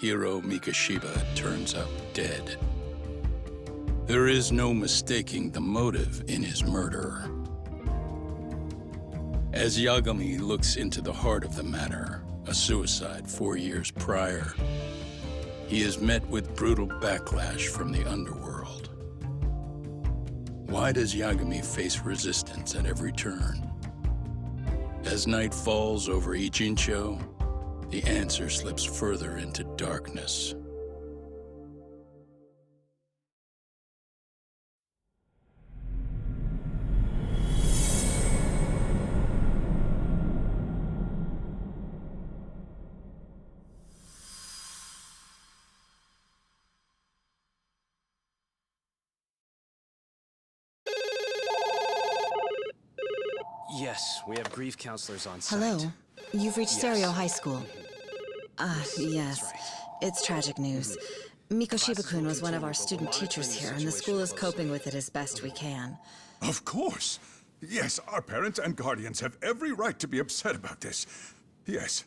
Hiro Mikoshiba turns up dead. There is no mistaking the motive in his murder. As Yagami looks into the heart of the matter, a suicide 4 years prior, he is met with brutal backlash from the underworld. Why does Yagami face resistance at every turn? As night falls over Ichincho, the answer slips further into darkness. Yes, we have grief counselors on site. Hello. You've reached Yes. Seiryo High School. Yes. That's right. It's tragic news. Mikoshiba-kun was one of our student teachers here, and the school is coping with it as best we can. Of course. Yes, our parents and guardians have every right to be upset about this. Yes.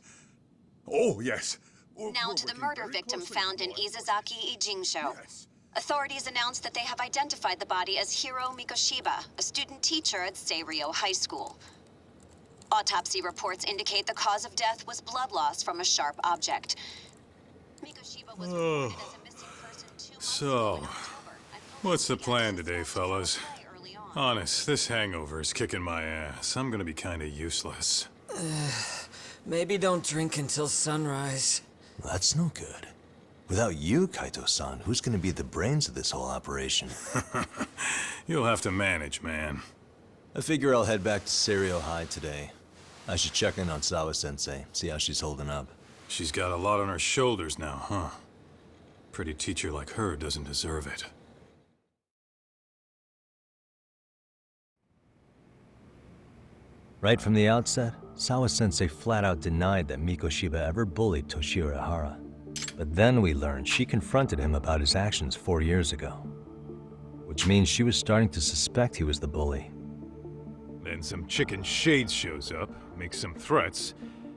Oh, yes. Now to the murder victim found in Izazaki, Ijincho. Yes. Authorities announced that they have identified the body as Hiro Mikoshiba, a student teacher at Seiryo High School. Autopsy reports indicate the cause of death was blood loss from a sharp object. Mikoshiba was reported as a missing person 2 months So, ago in October, and what's the police plan began today, to fellas? play early on. Honest, this hangover is kicking my ass. I'm gonna be kinda useless. Maybe don't drink until sunrise. That's no good. Without you, Kaito-san, who's gonna be the brains of this whole operation? You'll have to manage, man. I figure I'll head back to Seiryo High today. I should check in on Sawa-sensei, see how she's holding up. She's got a lot on her shoulders now, huh? Pretty teacher like her doesn't deserve it. Right from the outset, Sawa-sensei flat out denied that Mikoshiba ever bullied Toshiro Hara. But then we learned she confronted him about his actions 4 years ago. Which means she was starting to suspect he was the bully. Then some chicken shade shows up, makes some threats,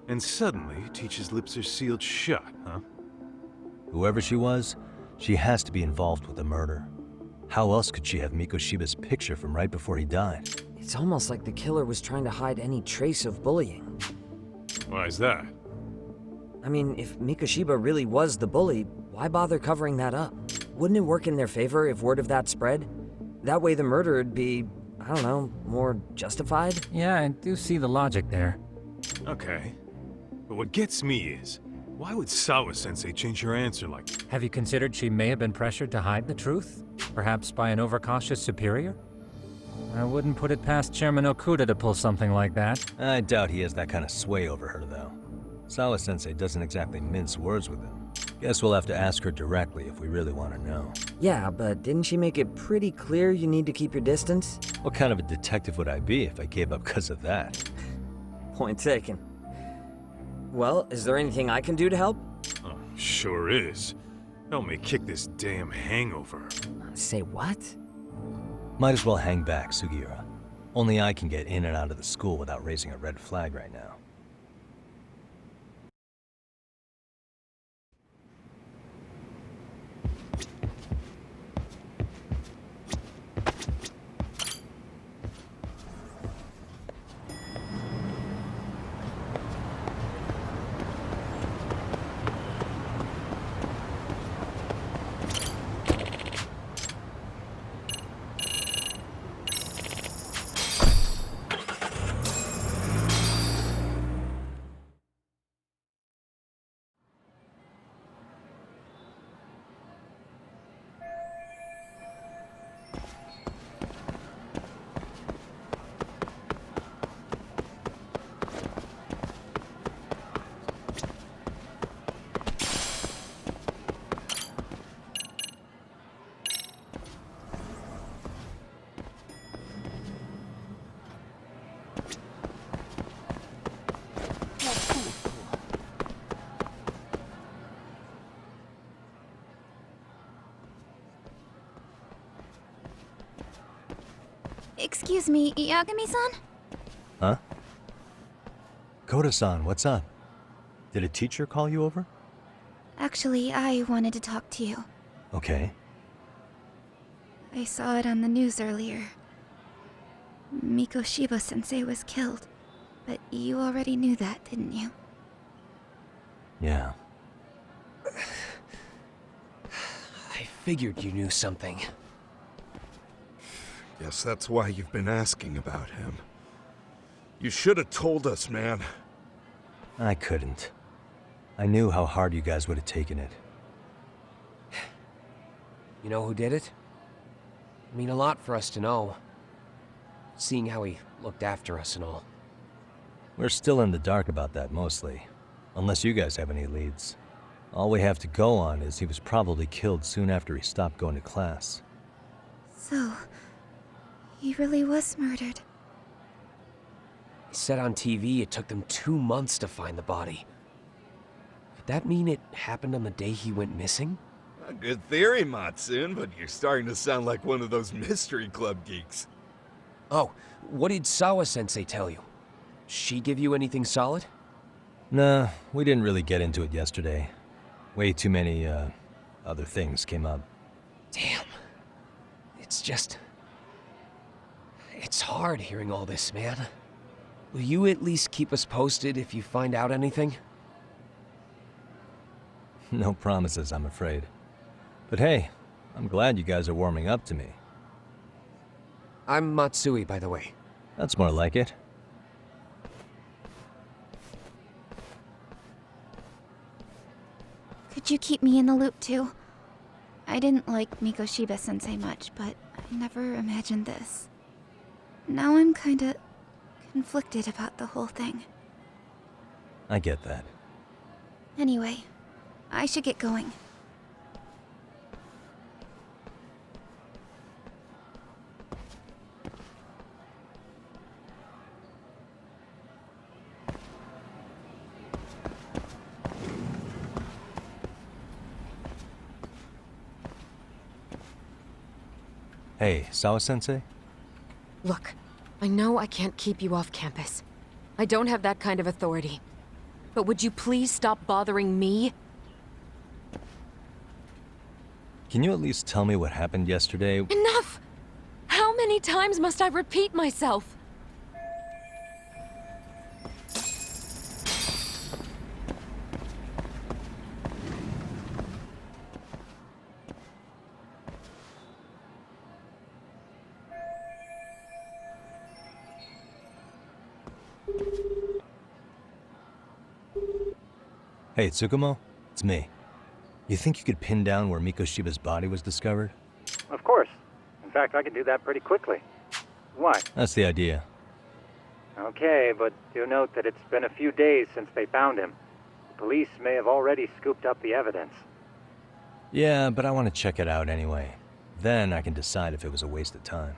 and suddenly Teach's lips are sealed shut, huh? Whoever she was, she has to be involved with the murder. How else could she have Mikoshiba's picture from right before he died? It's almost like the killer was trying to hide any trace of bullying. Why's that? I mean, if Mikoshiba really was the bully, why bother covering that up? Wouldn't it work in their favor if word of that spread? That way the murder would be, I don't know, more justified? Yeah, I do see the logic there. Okay. But what gets me is, why would Sawa-sensei change her answer like that? Have you considered she may have been pressured to hide the truth? Perhaps by an overcautious superior? I wouldn't put it past Chairman Okuda to pull something like that. I doubt he has that kind of sway over her, though. Sawa-sensei doesn't exactly mince words with him. Guess we'll have to ask her directly if we really want to know. Yeah, but didn't she make it pretty clear you need to keep your distance? What kind of a detective would I be if I gave up because of that? Point taken. Well, is there anything I can do to help? Oh, sure is. Help me kick this damn hangover. Say what? Might as well hang back, Sugiura. Only I can get in and out of the school without raising a red flag right now. Excuse me, Yagami-san? Huh? Koda-san, what's up? Did a teacher call you over? Actually, I wanted to talk to you. Okay. I saw it on the news earlier. Mikoshiba-sensei was killed. But you already knew that, didn't you? Yeah. I figured you knew something. Guess that's why you've been asking about him. You should have told us, man. I couldn't. I knew how hard you guys would have taken it. You know who did it? I mean a lot for us to know. Seeing how he looked after us and all. We're still in the dark about that, mostly. Unless you guys have any leads. All we have to go on is he was probably killed soon after he stopped going to class. So, he really was murdered. He said on TV it took them 2 months to find the body. Could that mean it happened on the day he went missing? A good theory, Matsun, but you're starting to sound like one of those mystery club geeks. Oh, what did Sawa-sensei tell you? She give you anything solid? Nah, we didn't really get into it yesterday. Way too many, other things came up. Damn. It's just... It's hard hearing all this, man. Will you at least keep us posted if you find out anything? No promises, I'm afraid. But hey, I'm glad you guys are warming up to me. I'm Matsui, by the way. That's more like it. Could you keep me in the loop too? I didn't like Mikoshiba-sensei much, but I never imagined this. Now I'm kinda conflicted about the whole thing. I get that. Anyway, I should get going. Hey, Sawa-sensei? Look, I know I can't keep you off campus. I don't have that kind of authority. But would you please stop bothering me? Can you at least tell me what happened yesterday? Enough! How many times must I repeat myself? Hey, Tsukumo? It's me. You think you could pin down where Mikoshiba's body was discovered? Of course. In fact, I can do that pretty quickly. Why? That's the idea. Okay, but do note that it's been a few days since they found him. The police may have already scooped up the evidence. Yeah, but I want to check it out anyway. Then I can decide if it was a waste of time.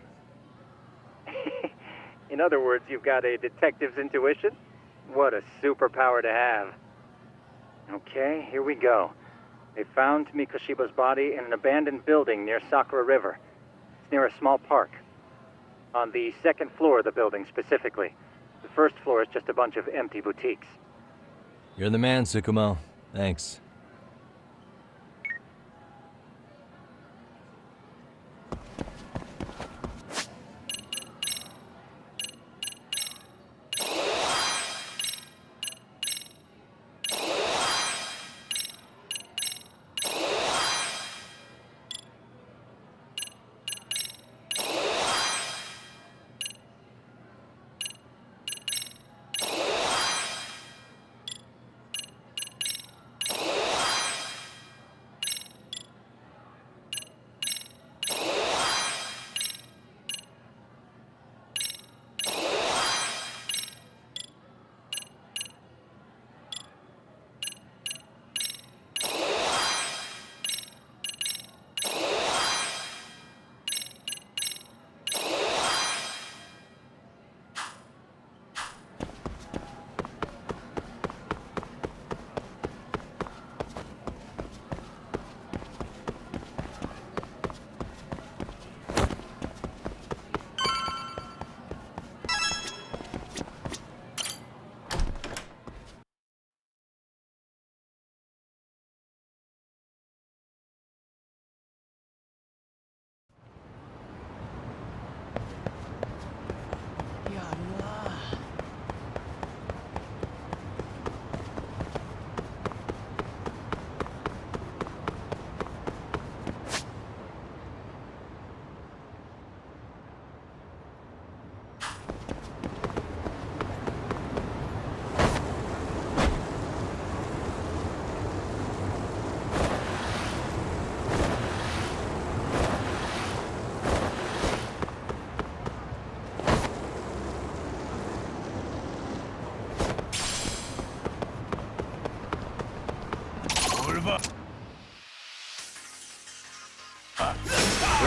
In other words, you've got a detective's intuition? What a superpower to have. Okay, here we go. They found Mikoshiba's body in an abandoned building near Sakura River. It's near a small park. On the second floor of the building, specifically. The first floor is just a bunch of empty boutiques. You're the man, Tsukumo. Thanks.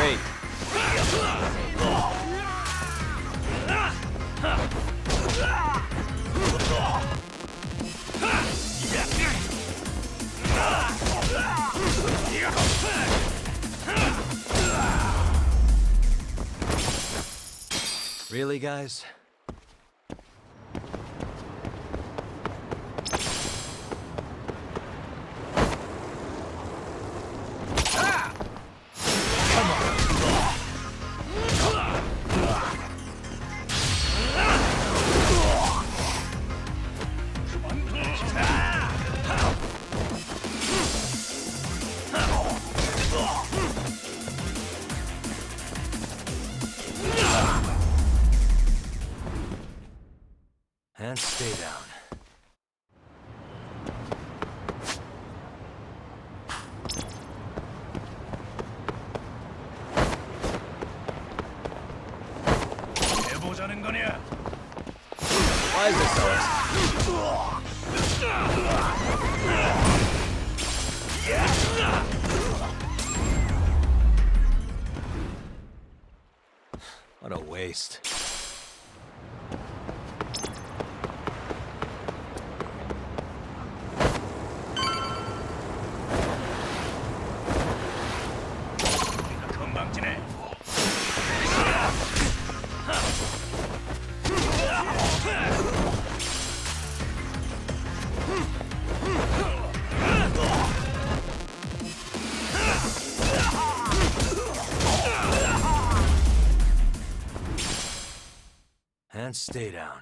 Great. Really, guys? And stay down. Why is this so? What a waste. And stay down.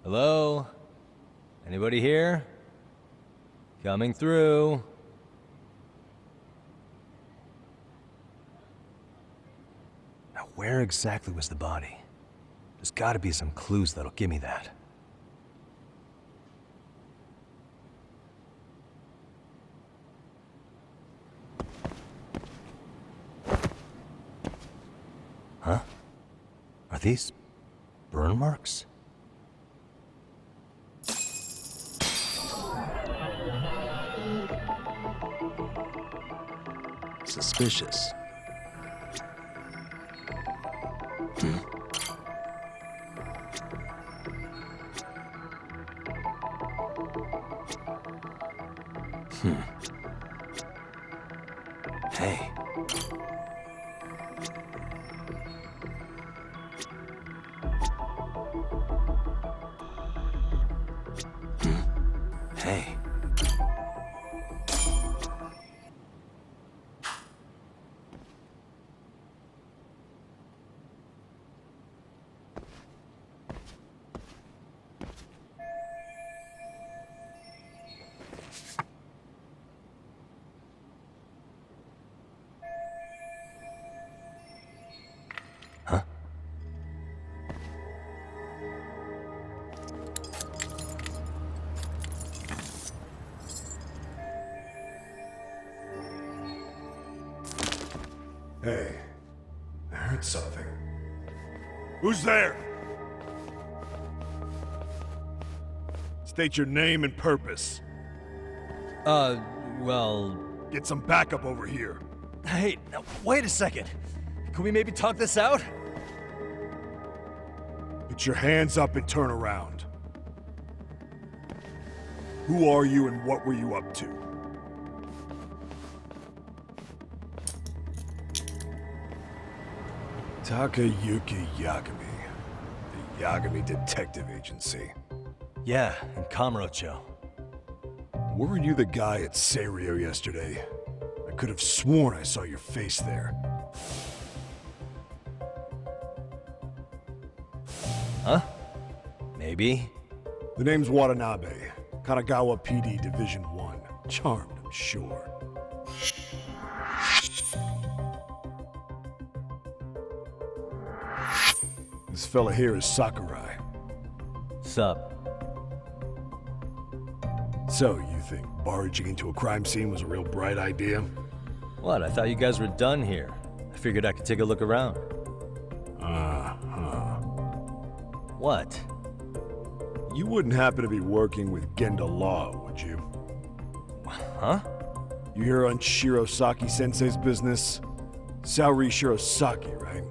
Hello? Anybody here? Coming through. Now, where exactly was the body? There's gotta be some clues that'll give me that. Huh? Are these burn marks? Suspicious. Hey. Hey. Huh? Hey, I heard something. Who's there? State your name and purpose. Well... Get some backup over here. Hey, now, wait a second. Can we maybe talk this out? Put your hands up and turn around. Who are you and what were you up to? Takayuki Yagami. The Yagami Detective Agency. Yeah, in Kamurocho. Weren't you the guy at Seiryo yesterday? I could have sworn I saw your face there. Huh? Maybe. The name's Watanabe. Kanagawa PD Division 1. Charmed, I'm sure. This fella here is Sakurai. Sup? So, you think barging into a crime scene was a real bright idea? What? I thought you guys were done here. I figured I could take a look around. What? You wouldn't happen to be working with Genda Law, would you? Huh? You hear on Shirosaki-sensei's business? Saori Shirosaki, right?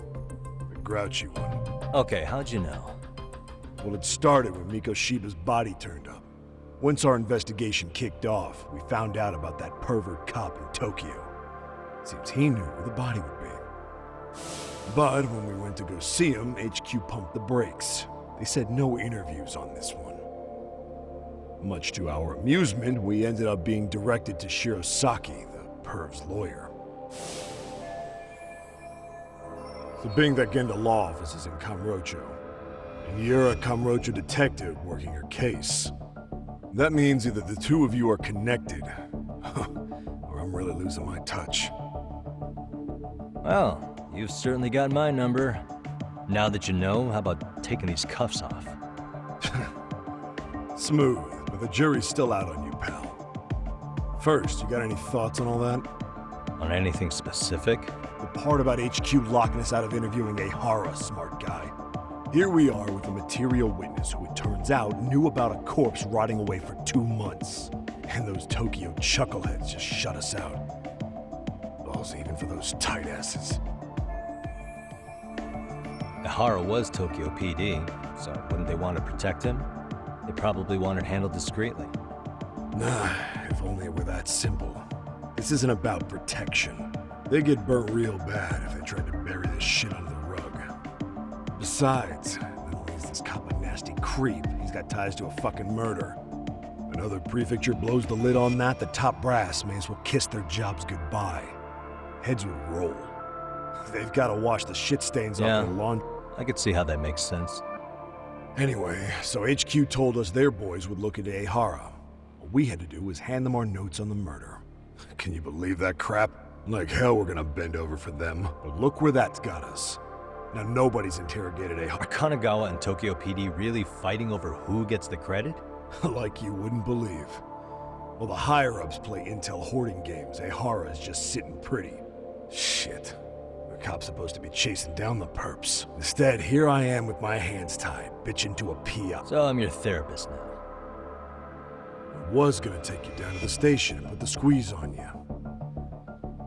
The grouchy one. Okay, how'd you know? Well, it started when Mikoshiba's body turned up. Once our investigation kicked off, we found out about that pervert cop in Tokyo. Seems he knew where the body would be. But when we went to go see him, HQ pumped the brakes. They said no interviews on this one. Much to our amusement, we ended up being directed to Shirosaki, the perv's lawyer. So being that Genda Law office is in Kamurocho, and you're a Kamurocho detective working your case, that means either the two of you are connected, or I'm really losing my touch. Well, you've certainly got my number. Now that you know, how about taking these cuffs off? Smooth, but the jury's still out on you, pal. First, you got any thoughts on all that? On anything specific? The part about HQ locking us out of interviewing a Hara, smart guy. Here we are with a material witness who, it turns out, knew about a corpse rotting away for 2 months. And those Tokyo chuckleheads just shut us out. Balls even for those tight asses. Hara was Tokyo PD, so wouldn't they want to protect him? They probably want it handled discreetly. Nah, if only it were that simple. This isn't about protection. They get burnt real bad if they tried to bury this shit under the rug. Besides, not only is this cop a nasty creep, he's got ties to a fucking murder. Another prefecture blows the lid on that, the top brass may as well kiss their jobs goodbye. Heads would roll. They've got to wash the shit stains off their lawn. I could see how that makes sense. Anyway, so HQ told us their boys would look into Ehara. What we had to do was hand them our notes on the murder. Can you believe that crap? Like hell we're gonna bend over for them, but look where that's got us. Now nobody's interrogated Ehara. Are Kanagawa and Tokyo PD really fighting over who gets the credit? Like you wouldn't believe. While the higher-ups play intel hoarding games, Ehara is just sitting pretty. Shit. The cop's supposed to be chasing down the perps. Instead, here I am with my hands tied, bitching to a PI. So I'm your therapist now. I was gonna take you down to the station and put the squeeze on you.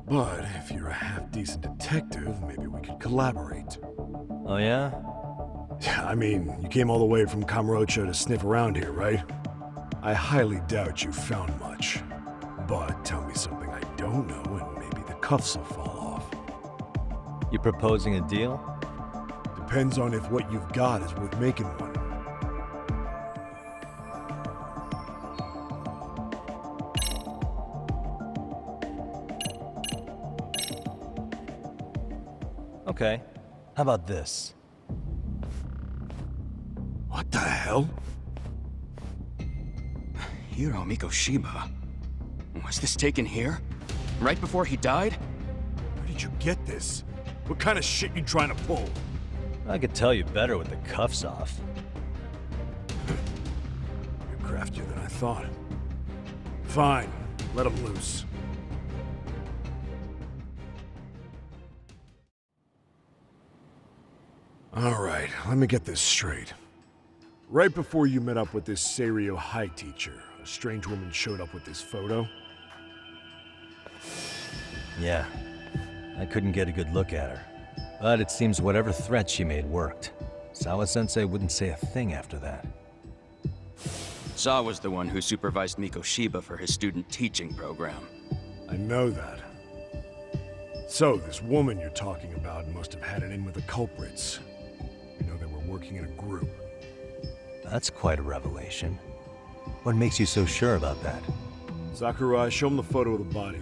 But if you're a half-decent detective, maybe we could collaborate. Oh yeah? Yeah, I mean, you came all the way from Kamurocho to sniff around here, right? I highly doubt you found much. But tell me something I don't know and maybe the cuffs will fall off. You proposing a deal? Depends on if what you've got is worth making one. Okay. How about this? What the hell? Hiro Mikoshiba. Was this taken here? Right before he died? Where did you get this? What kind of shit you trying to pull? I could tell you better with the cuffs off. You're craftier than I thought. Fine, let him loose. All right, let me get this straight. Right before you met up with this Seiryo high teacher, a strange woman showed up with this photo? Yeah. I couldn't get a good look at her. But it seems whatever threat she made worked. Sawa-sensei wouldn't say a thing after that. Saw was the one who supervised Mikoshiba for his student teaching program. I know that. So, this woman you're talking about must have had it in with the culprits. You know, they were working in a group. That's quite a revelation. What makes you so sure about that? Sakurai, show him the photo of the body.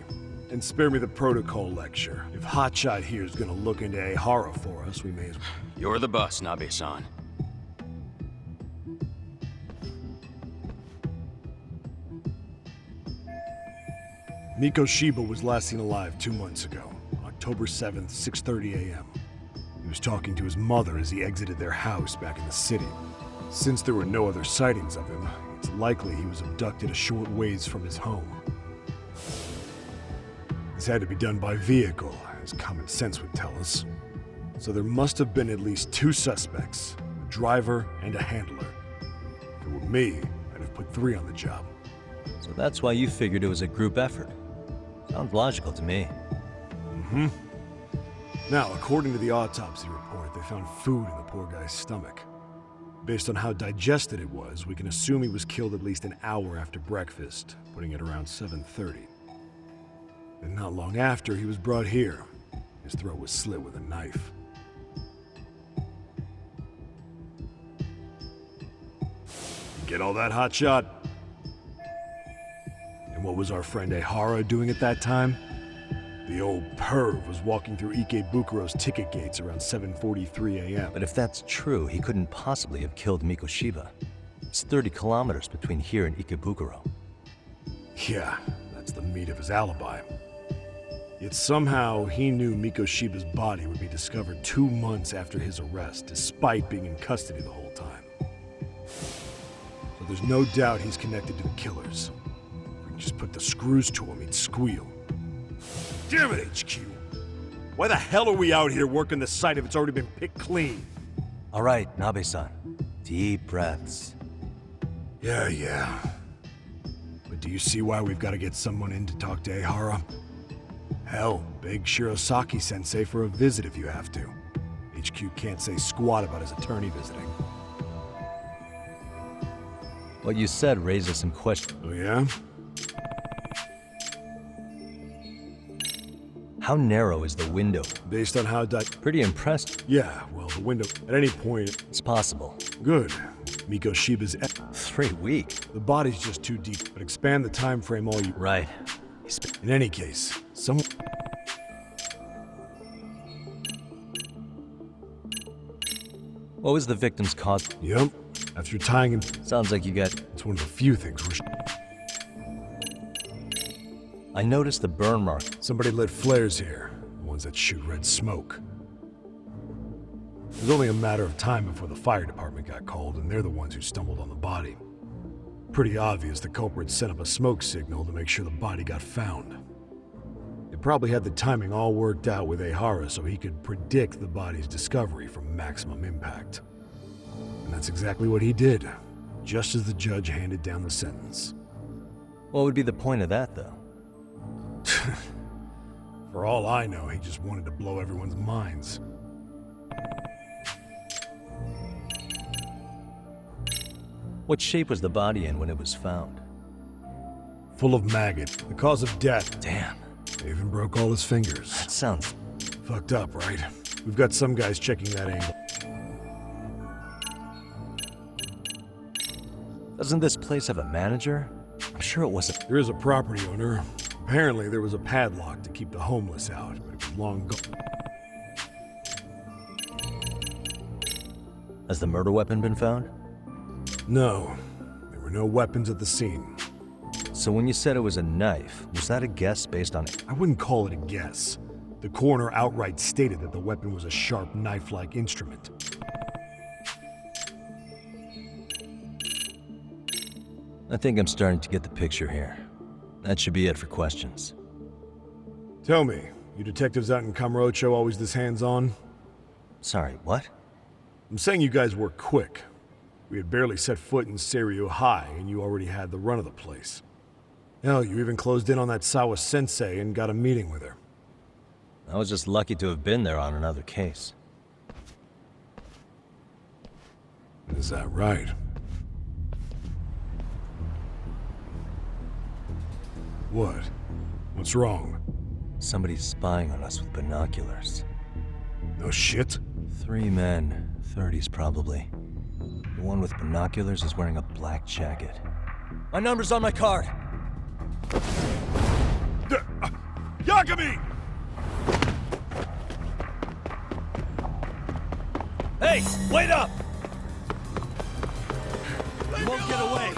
And spare me the protocol lecture. If Hotshot here is gonna look into Ehara for us, we may as well. You're the boss, Nabe-san. Mikoshiba was last seen alive 2 months ago, October 7th, 6:30 a.m. He was talking to his mother as he exited their house back in the city. Since there were no other sightings of him, it's likely he was abducted a short ways from his home. This had to be done by vehicle, as common sense would tell us. So there must have been at least 2 suspects, a driver and a handler. If it were me, I'd have put 3 on the job. So that's why you figured it was a group effort. Sounds logical to me. Mm-hmm. Now, according to the autopsy report, they found food in the poor guy's stomach. Based on how digested it was, we can assume he was killed at least an hour after breakfast, putting it around 7:30. And not long after, he was brought here. His throat was slit with a knife. You get all that, Hotshot? And what was our friend Ehara doing at that time? The old perv was walking through Ikebukuro's ticket gates around 7:43 a.m. But if that's true, he couldn't possibly have killed Mikoshiba. It's 30 kilometers between here and Ikebukuro. Yeah, that's the meat of his alibi. Yet somehow he knew Mikoshiba's body would be discovered 2 months after his arrest, despite being in custody the whole time. So there's no doubt he's connected to the killers. If we could just put the screws to him, he'd squeal. Damn it, HQ! Why the hell are we out here working the site if it's already been picked clean? All right, Nabe-san. Deep breaths. Yeah. But do you see why we've got to get someone in to talk to Ehara? Hell, beg Shirosaki-sensei for a visit if you have to. HQ can't say squat about his attorney visiting. What you said raises some questions. Oh yeah? How narrow is the window? Based on how Pretty impressed. Yeah, well, the window, at any point... It's possible. Good. Mikoshiba's... 3 weeks. The body's just too deep, but expand the time frame all you... Right. In any case, someone... What was the victim's cause? Yep. After tying him... Sounds like you got... It's one of the few things we're... I noticed the burn mark. Somebody lit flares here. The ones that shoot red smoke. It was only a matter of time before the fire department got called, and they're the ones who stumbled on the body. Pretty obvious the culprit set up a smoke signal to make sure the body got found. They probably had the timing all worked out with Ehara so he could predict the body's discovery from maximum impact. And that's exactly what he did, just as the judge handed down the sentence. What would be the point of that, though? For all I know, he just wanted to blow everyone's minds. What shape was the body in when it was found? Full of maggot. The cause of death. Damn. They even broke all his fingers. That sounds... fucked up, right? We've got some guys checking that angle. Doesn't this place have a manager? I'm sure it wasn't... There is a property owner. Apparently there was a padlock to keep the homeless out, but it was long gone. Has the murder weapon been found? No. There were no weapons at the scene. So when you said it was a knife, was that a guess based on it? I wouldn't call it a guess. The coroner outright stated that the weapon was a sharp knife-like instrument. I think I'm starting to get the picture here. That should be it for questions. Tell me, you detectives out in Kamurocho always this hands-on? Sorry, what? I'm saying you guys work quick. We had barely set foot in Seiryo High, and you already had the run of the place. Hell, you even closed in on that Sawa-sensei and got a meeting with her. I was just lucky to have been there on another case. Is that right? What? What's wrong? Somebody's spying on us with binoculars. No shit? 3 men, 30s probably. The one with binoculars is wearing a black jacket. My number's on my card! Yagami! Hey, wait up! You won't get away!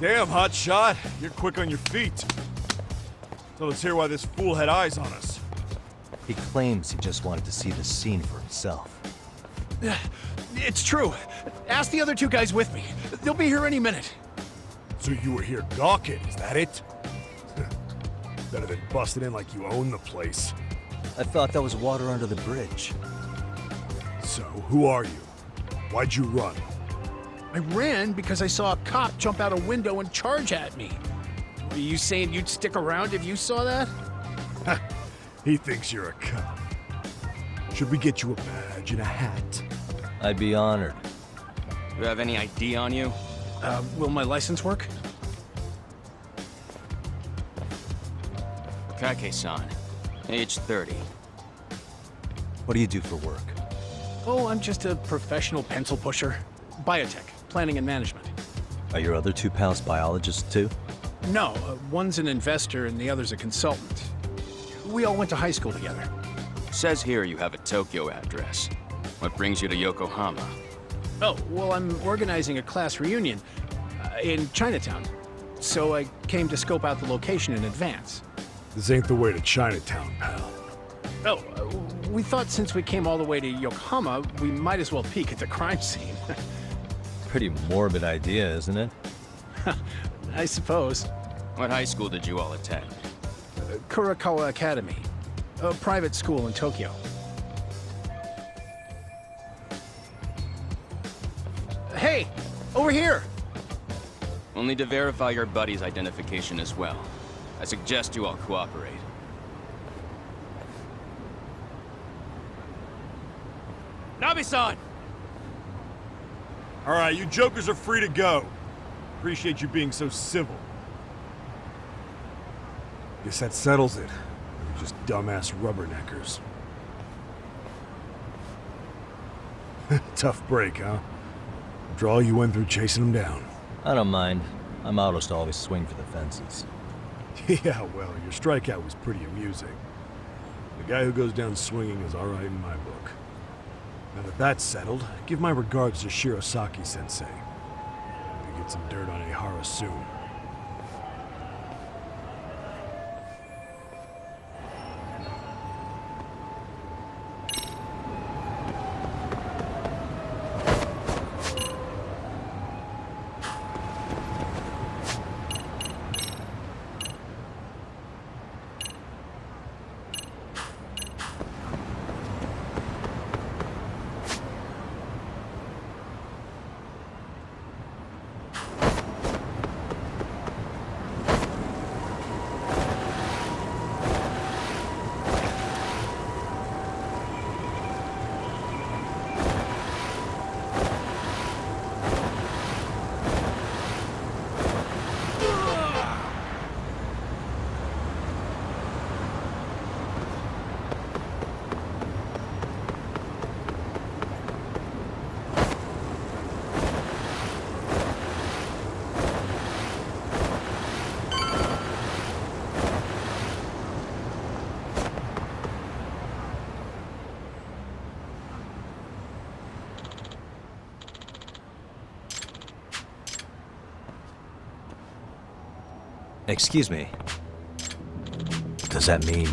Damn, hotshot. You're quick on your feet. So let's hear why this fool had eyes on us. He claims he just wanted to see the scene for himself. It's true. Ask the other 2 guys with me. They'll be here any minute. So you were here gawking, is that it? Better than busting in like you own the place. I thought that was water under the bridge. So, who are you? Why'd you run? I ran because I saw a cop jump out a window and charge at me. Are you saying you'd stick around if you saw that? He thinks you're a cop. Should we get you a badge and a hat? I'd be honored. Do you have any ID on you? Will my license work? Kake-san, age 30. What do you do for work? Oh, I'm just a professional pencil pusher. Biotech, planning and management. Are your other two pals biologists too? No, one's an investor and the other's a consultant. We all went to high school together. Says here you have a Tokyo address. What brings you to Yokohama? Oh, well, I'm organizing a class reunion in Chinatown. So I came to scope out the location in advance. This ain't the way to Chinatown, pal. Oh, we thought since we came all the way to Yokohama, we might as well peek at the crime scene. Pretty morbid idea, isn't it? I suppose. What high school did you all attend? Kurakawa Academy, a private school in Tokyo. Hey, over here! We'll need to verify your buddy's identification as well. I suggest you all cooperate. Nabe-san! All right, you jokers are free to go. Appreciate you being so civil. Guess that settles it. We're just dumbass rubberneckers. Tough break, huh? After all you went through chasing them down. I don't mind. My motto's to always swing for the fences. Yeah, well, your strikeout was pretty amusing. The guy who goes down swinging is all right in my book. Now that that's settled, give my regards to Shirosaki-sensei. We get some dirt on Ihara soon. Excuse me. Does that mean...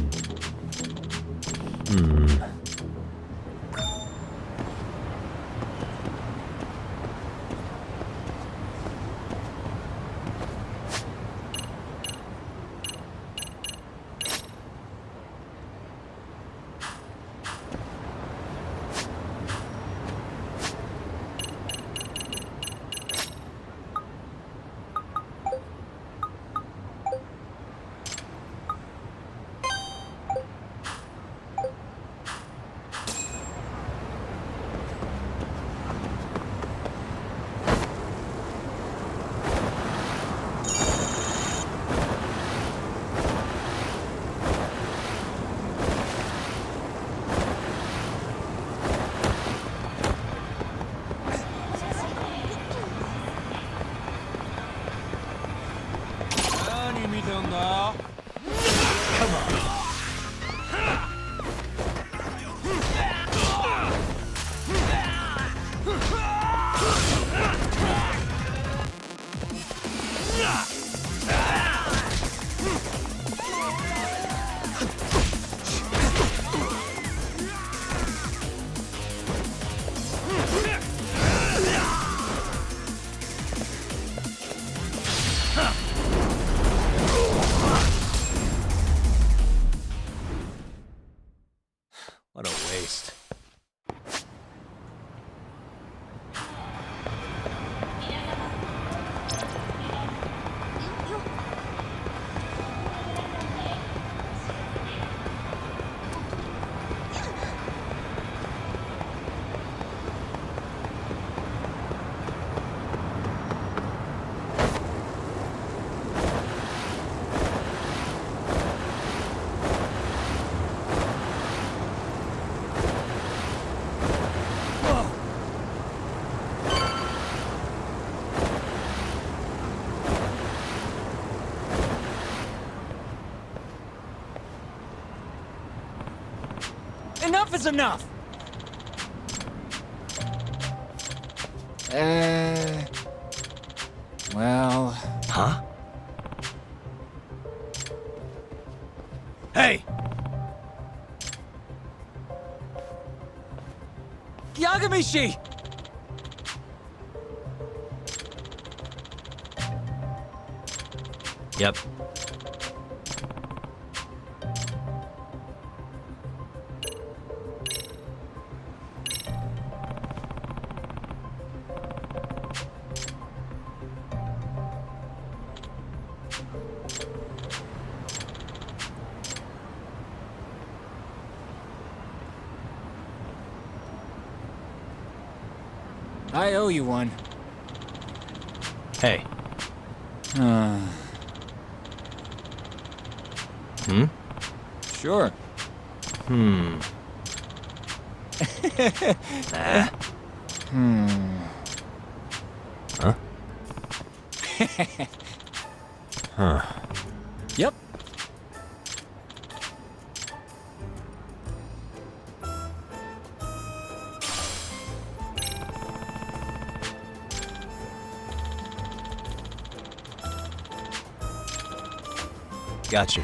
Enough is enough! Well... Huh? Hey! Yagamishi! Yep. I owe you one. Hey. Hmm? Sure. Hmm. Huh? Huh. Yep. Gotcha.